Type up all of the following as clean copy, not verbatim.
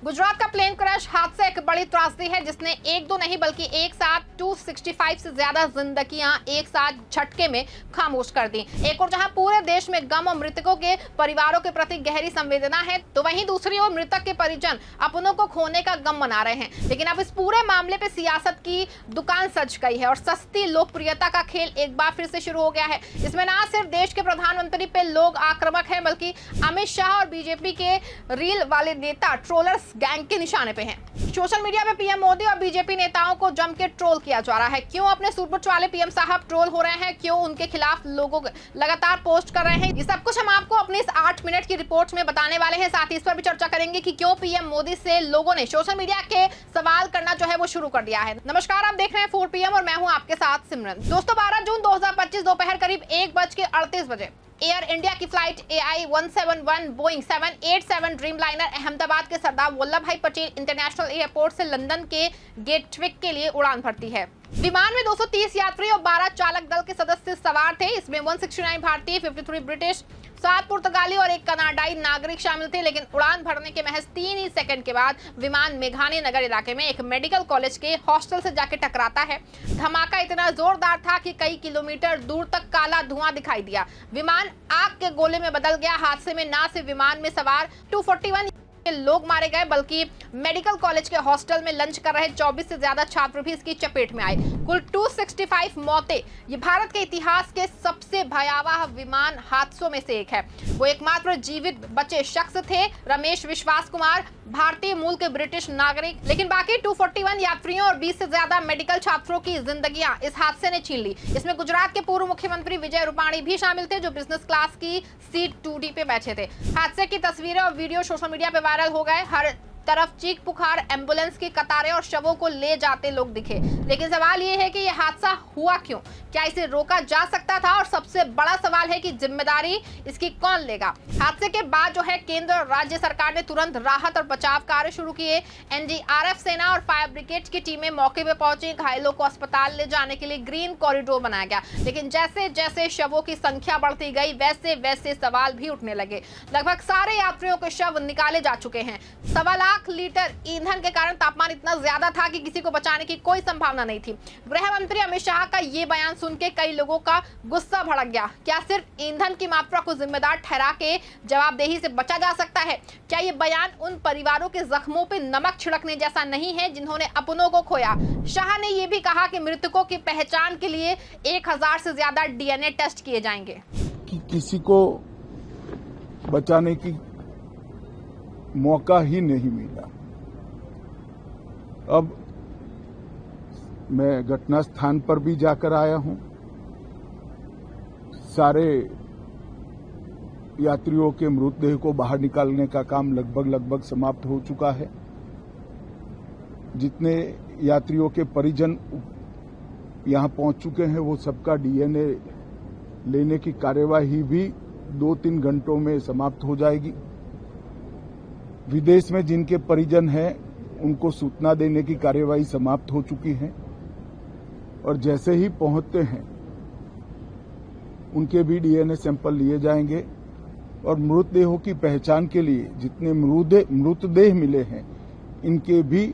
गुजरात का plane crash हादसा एक बड़ी त्रासदी है जिसने एक दो नहीं बल्कि एक साथ 265 से ज्यादा जिंदगियां एक साथ झटके में खामोश कर दी। एक और जहां पूरे देश में गम और मृतकों के परिवारों के प्रति गहरी संवेदना है, तो वहीं दूसरी ओर मृतक के परिजन अपनों को खोने का गम मना रहे हैं। लेकिन अब इस पूरे मामले पे सियासत की दुकान सज गई है और सस्ती लोकप्रियता का खेल एक बार फिर से शुरू हो गया है। इसमें ना सिर्फ देश के प्रधानमंत्री पे लोग आक्रामक है, बल्कि अमित शाह और बीजेपी के रील वाले नेता ट्रोलर्स गैंग के निशाने पे हैं। सोशल मीडिया पे पीएम मोदी और बीजेपी नेताओं को जम के ट्रोल किया जा रहा है। क्यों अपने सूटबूट वाले पीएम साहब ट्रोल हो रहे हैं, क्यों उनके खिलाफ लोगों लगातार पोस्ट कर रहे हैं, ये सब कुछ हम आपको अपने इस 8 मिनट की रिपोर्ट में बताने वाले हैं। साथ ही इस पर भी चर्चा करेंगे कि क्यों पीएम मोदी से लोगों ने सोशल मीडिया के सवाल करना जो है वो शुरू कर दिया है। नमस्कार, आप देख रहे हैं 4 PM और मैं हूं आपके साथ सिमरन। दोस्तों, 12 जून 2025 दोपहर करीब 1:38 बजे एयर इंडिया की flight AI 171 Boeing 787 Dreamliner Ahmedabad के सरदार वल्लभ भाई पटेल इंटरनेशनल एयरपोर्ट से लंदन के गेटविक के लिए उड़ान भरती है। विमान में 230 यात्री और 12 चालक दल के सदस्य सवार थे। इसमें 169 भारतीय, 53 ब्रिटिश, 7 पुर्तगाली और 1 कनाडाई नागरिक शामिल थे। लेकिन उड़ान भरने के महज 3 ही सेकंड के बाद विमान मेघानी नगर इलाके में एक मेडिकल कॉलेज के हॉस्टल से जाके टकराता है। धमाका इतना जोरदार था कि कई किलोमीटर दूर तक काला धुआं दिखाई दिया। विमान आग के गोले में बदल गया। हादसे में न सिर्फ विमान में सवार 241 लोग मारे गए, बल्कि मेडिकल कॉलेज के हॉस्टल में लंच कर रहे 24 से ज्यादा छात्र भी इसकी चपेट में आए। कुल 265 मौतें। ये भारत के इतिहास के सबसे भयावह विमान हादसों में से एक है। वो एकमात्र जीवित बचे शख्स थे रमेश विश्वास कुमार, भारतीय मूल के ब्रिटिश नागरिक। लेकिन बाकी 241 यात्रियों और 20 से ज्यादा मेडिकल छात्रों की जिंदगियां इस हादसे ने छीन ली। इसमें गुजरात के पूर्व मुख्यमंत्री विजय रूपाणी भी शामिल थे, जो बिजनेस क्लास की सीट 2D पे बैठे थे। हादसे की तस्वीरें और वीडियो सोशल मीडिया पे वायरल हो गए। हर तरफ चीख पुकार, एम्बुलेंस की कतारें और शवों को ले जाते लोग दिखे। लेकिन सवाल ये है कि यह हादसा हुआ क्यों? क्या इसे रोका जा सकता था? और सबसे बड़ा सवाल है कि जिम्मेदारी इसकी कौन लेगा? हादसे के बाद जो है केंद्र और राज्य सरकार ने तुरंत राहत और बचाव कार्य शुरू किए। NDRF सेना और फायर ब्रिगेड की टीमें मौके पे पहुंची। घायलों को अस्पताल ले जाने के लिए ग्रीन कॉरिडोर बनाया गया। लेकिन जैसे जैसे शवों की संख्या बढ़ती गई, वैसे वैसे सवाल भी उठने लगे। लगभग सारे यात्रियों के शव निकाले जा चुके हैं। 1.25 लाख लीटर ईंधन के कारण तापमान इतना ज्यादा था कि किसी को बचाने की कोई संभावना नहीं थी। गृह मंत्री अमित शाह का ये बयान सुन के कई लोगों का गुस्सा भड़क गया। क्या सिर्फ ईंधन की मात्रा को जिम्मेदार ठहरा के जवाबदेही से बचा जा सकता है? क्या ये बयान उन परिवारों के जख्मों पे नमक छिड़कने जैसा नहीं है जिन्होंने अपनों को खोया? शाह ने ये भी कहा कि मृतकों की पहचान के लिए 1000 से ज्यादा DNA टेस्ट किए जाएंगे। कि किसी को बचाने की मौका ही नहीं मिला। अब मैं घटना स्थान पर भी जाकर आया हूं। सारे यात्रियों के मृतदेह को बाहर निकालने का काम लगभग समाप्त हो चुका है। जितने यात्रियों के परिजन यहां पहुंच चुके हैं, वो सबका DNA लेने की कार्यवाही भी 2-3 घंटों में समाप्त हो जाएगी। विदेश में जिनके परिजन हैं, उनको सूचना देने की कार्यवाही समाप्त हो चुकी है और जैसे ही पहुंचते हैं उनके भी DNA सैंपल लिए जाएंगे और मृतदेहों की पहचान के लिए जितने मृतदेह मिले हैं, इनके भी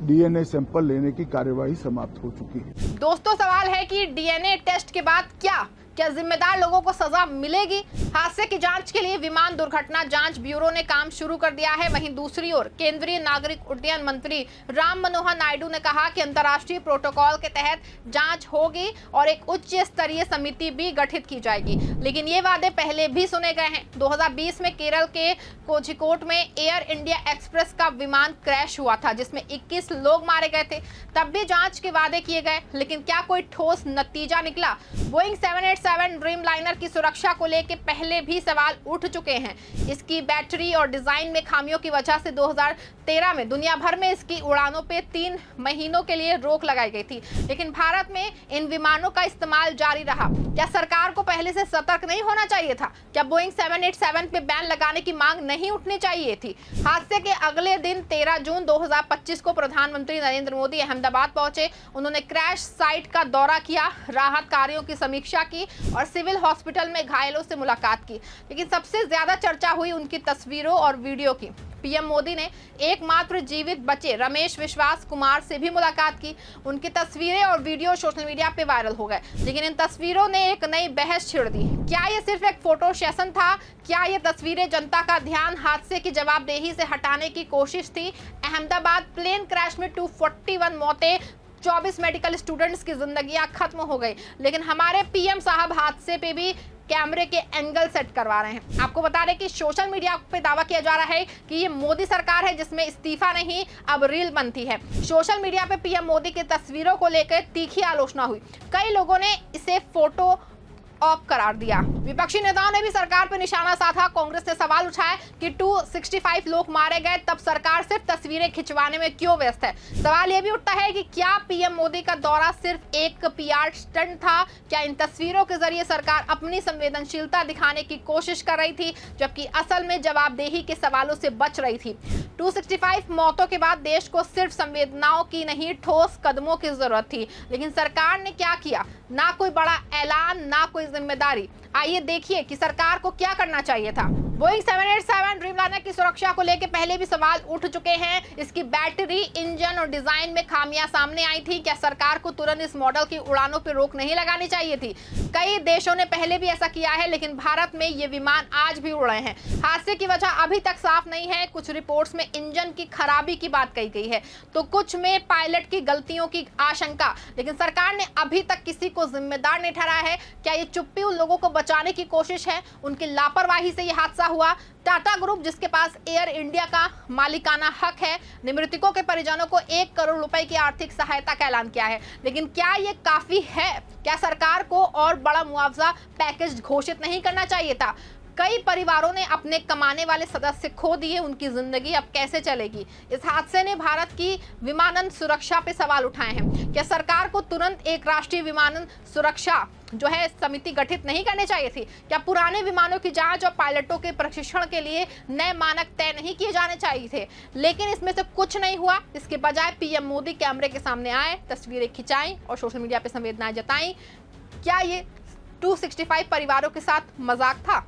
DNA सैंपल लेने की कार्यवाही समाप्त हो चुकी है। दोस्तों, सवाल है कि DNA टेस्ट के बाद क्या जिम्मेदार लोगों को सजा मिलेगी? हादसे की जांच के लिए विमान दुर्घटना जांच ब्यूरो ने काम शुरू कर दिया है। वहीं दूसरी ओर केंद्रीय नागरिक उड्डयन मंत्री राम मनोहर नायडू ने कहा कि अंतर्राष्ट्रीय प्रोटोकॉल के तहत जांच होगी और एक उच्च स्तरीय समिति भी गठित की जाएगी। लेकिन ये वादे पहले भी सुने गए हैं। 2020 में केरल के कोझिकोड में एयर इंडिया एक्सप्रेस का विमान क्रैश हुआ था, जिसमें 21 लोग मारे गए थे। तब भी जांच के वादे किए गए, लेकिन क्या कोई ठोस नतीजा निकला? बोइंग 787 ड्रीमलाइनर की सुरक्षा को लेकर पहले भी सवाल उठ चुके हैं। इसकी बैटरी और डिजाइन में खामियों की वजह से 2013 में दुनिया भर में इसकी उड़ानों पे 3 महीनों के लिए रोक लगाई गई थी। लेकिन भारत में इन विमानों का इस्तेमाल जारी रहा। क्या सरकार को पहले से सतर्क नहीं होना चाहिए था? क्या बोइंग 787 पे बैन लगाने की मांग नहीं उठनी चाहिए थी? हादसे के अगले दिन 13 जून 2025 को प्रधानमंत्री नरेंद्र मोदी अहमदाबाद पहुंचे। उन्होंने क्रैश साइट का दौरा किया, राहत कार्यों की समीक्षा की और सिविल हॉस्पिटल में घायलों से मुलाकात की। लेकिन सबसे ज्यादा चर्चा हुई उनकी तस्वीरों और वीडियो की। पीएम मोदी ने एकमात्र जीवित बचे रमेश विश्वास कुमार से भी मुलाकात की। उनकी तस्वीरें और वीडियो सोशल मीडिया पे वायरल हो गए, लेकिन इन तस्वीरों ने एक नई बहस छिड़ दी। क्या ये सिर्फ एक फोटो सेशन था? क्या ये तस्वीरें जनता का ध्यान हादसे की जवाबदेही से हटाने की कोशिश थी? अहमदाबाद प्लेन क्रैश में 241 मौतें, 24 मेडिकल स्टूडेंट्स की जिंदगियां खत्म हो गई, लेकिन हमारे पीएम साहब हादसे पे भी कैमरे के एंगल सेट करवा रहे हैं। आपको बता दें कि सोशल मीडिया पे दावा किया जा रहा है कि ये मोदी सरकार है जिसमें इस्तीफा नहीं अब रील बनती है। सोशल मीडिया पे पीएम मोदी की तस्वीरों को लेकर तीखी आलोचना हुई। कई लोगों ने इसे फोटो ऑप करार दिया। विपक्षी नेताओं ने भी सरकार पर निशाना साधा। कांग्रेस ने सवाल उठाया कि 265 लोग मारे गए, तब सरकार सिर्फ तस्वीरें खिंचवाने में क्यों व्यस्त है। सवाल यह भी उठता है कि क्या पीएम मोदी का दौरा सिर्फ एक पीआर स्टंट था? क्या इन तस्वीरों के जरिए सरकार अपनी संवेदनशीलता दिखाने की कोशिश कर रही थी, जबकि असल में जवाबदेही के सवालों से बच रही थी? 265 मौतों के बाद देश को सिर्फ संवेदनाओं की नहीं, ठोस कदमों की जरूरत थी, लेकिन सरकार ने क्या किया? ना कोई बड़ा ऐलान, ना कोई जिम्मेदारी। आइए देखिए कि सरकार को क्या करना चाहिए था। बोइंग 787 ड्रीमलाइनर की सुरक्षा को लेकर पहले भी सवाल उठ चुके हैं। इसकी बैटरी, इंजन और डिजाइन में खामियां सामने आई थी। क्या सरकार को तुरंत इस मॉडल की उड़ानों पर रोक नहीं लगानी चाहिए थी? कई देशों ने पहले भी ऐसा किया है, लेकिन भारत में ये विमान आज भी उड़ रहे हैं। हादसे की वजह अभी तक साफ नहीं है। कुछ रिपोर्ट्स में इंजन की खराबी की बात कही गई है, तो कुछ में पायलट की गलतियों की आशंका, लेकिन सरकार ने अभी तक किसी को जिम्मेदार नहीं ठहराया है। क्या ये चुप्पी उन लोगों को बचाने की कोशिश है? उनकी लापरवाही से यह हादसा हुआ। टाटा ग्रुप, जिसके पास एयर इंडिया का मालिकाना हक है, ने मृतकों के परिजनों को 1 करोड़ रुपए की आर्थिक सहायता का ऐलान किया है, लेकिन क्या ये काफी है? क्या सरकार को और बड़ा मुआवजा पैकेज घोषित नहीं करना चाहिए था? कई परिवारों ने अपने कमाने वाले सदस्य खो दिए, उनकी जिंदगी अब कैसे चलेगी? इस हादसे ने भारत की विमानन सुरक्षा पे सवाल उठाए हैं। क्या सरकार को तुरंत एक राष्ट्रीय विमानन सुरक्षा जो है समिति गठित नहीं करनी चाहिए थी? क्या पुराने विमानों की जांच और पायलटों के प्रशिक्षण के लिए नए मानक तय नहीं किए जाने चाहिए थे? लेकिन इसमें से कुछ नहीं हुआ। इसके बजाय पीएम मोदी कैमरे के सामने आए, तस्वीरें खिंचाई और सोशल मीडिया पे संवेदनाएं जताई। क्या ये 265 परिवारों के साथ मजाक था?